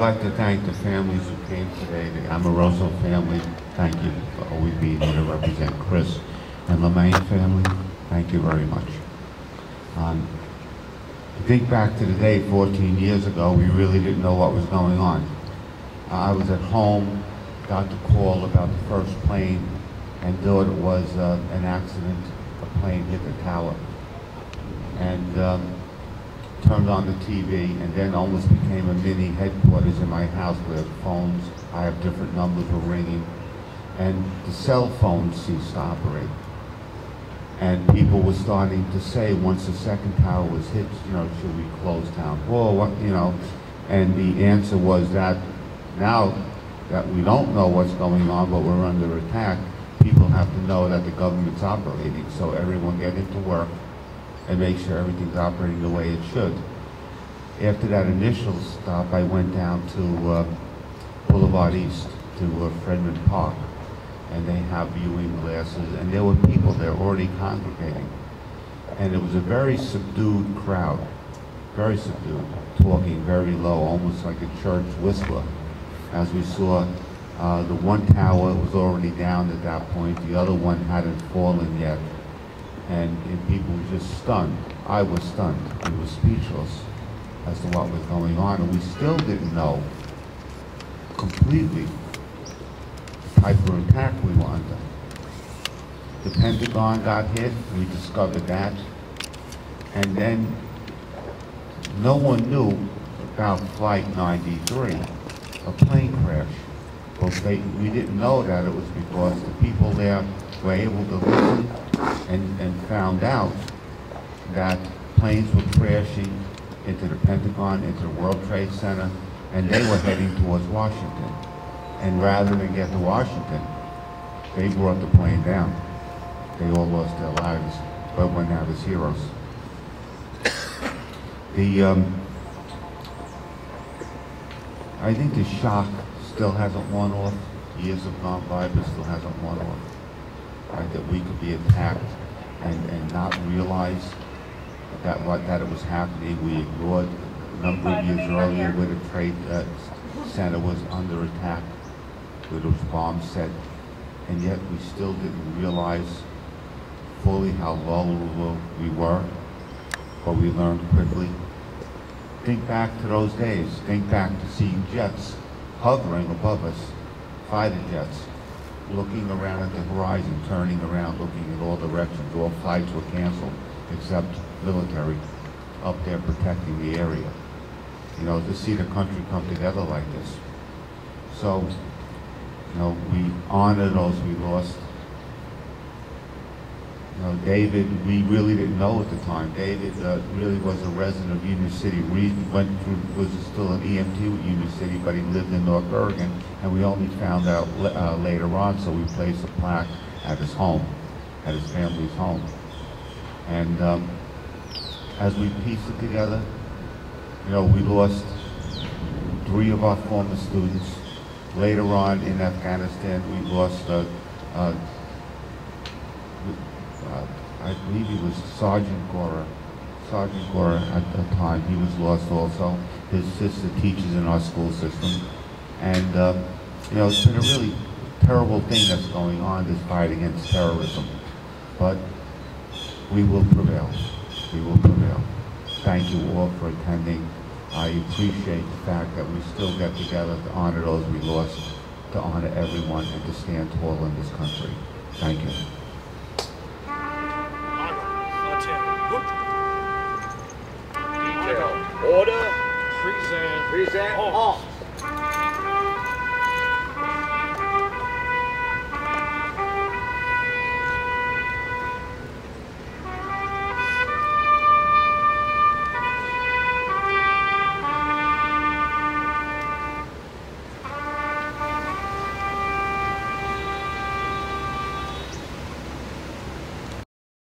like to thank the families who came today, the Amoroso family. Thank you for always being here to represent Chris. And the Main family, thank you very much. Think back to the day 14 years ago, we really didn't know what was going on. I was at home, got the call about the first plane, and thought it was an accident. A plane hit the tower. And turned on the TV, and then almost became a mini headquarters in my house where phones, I have different numbers were ringing, and the cell phones ceased to operate. And people were starting to say, once the second tower was hit, you know, should we close town hall, what, you know? And the answer was that now that we don't know what's going on, but we're under attack, people have to know that the government's operating. So everyone get into work and make sure everything's operating the way it should. After that initial stop, I went down to Boulevard East, to Fredman Park, and they have viewing glasses, and there were people there already congregating. And it was a very subdued crowd, very subdued, talking very low, almost like a church whisper. As we saw, the one tower was already down at that point, the other one hadn't fallen yet. And people were just stunned. I was stunned. We were speechless as to what was going on, and we still didn't know completely the type of attack we were under. The Pentagon got hit, we discovered that, and then no one knew about Flight 93, a plane crash. But we didn't know that it was because the people there were able to listen and found out that planes were crashing into the Pentagon, into the World Trade Center, and they were heading towards Washington. And rather than get to Washington, they brought the plane down. They all lost their lives, but went out as heroes. I think the shock still hasn't worn off. Years have gone by, but still hasn't worn off. Right, that we could be attacked and not realize that it was happening. We ignored a number of years earlier where the Trade Center was under attack, where those bombs set, and yet we still didn't realize fully how vulnerable we were, but we learned quickly. Think back to those days. Think back to seeing jets hovering above us, fighter jets, looking around at the horizon, turning around, looking in all directions. All flights were canceled, except military up there protecting the area. You know, to see the country come together like this. So, you know, we honor those we lost. You know, David, we really didn't know at the time. David really was a resident of Union City. Was still an EMT with Union City, but he lived in North Bergen, and we only found out later on, so we placed a plaque at his home, at his family's home. And as we pieced it together, you know, we lost 3 of our former students. Later on in Afghanistan, we lost I believe he was Sergeant Gora at the time. He was lost also. His sister teaches in our school system. And, you know, it's been a really terrible thing that's going on, this fight against terrorism. But we will prevail. We will prevail. Thank you all for attending. I appreciate the fact that we still get together to honor those we lost, to honor everyone, and to stand tall in this country. Thank you. Order. Present. Off.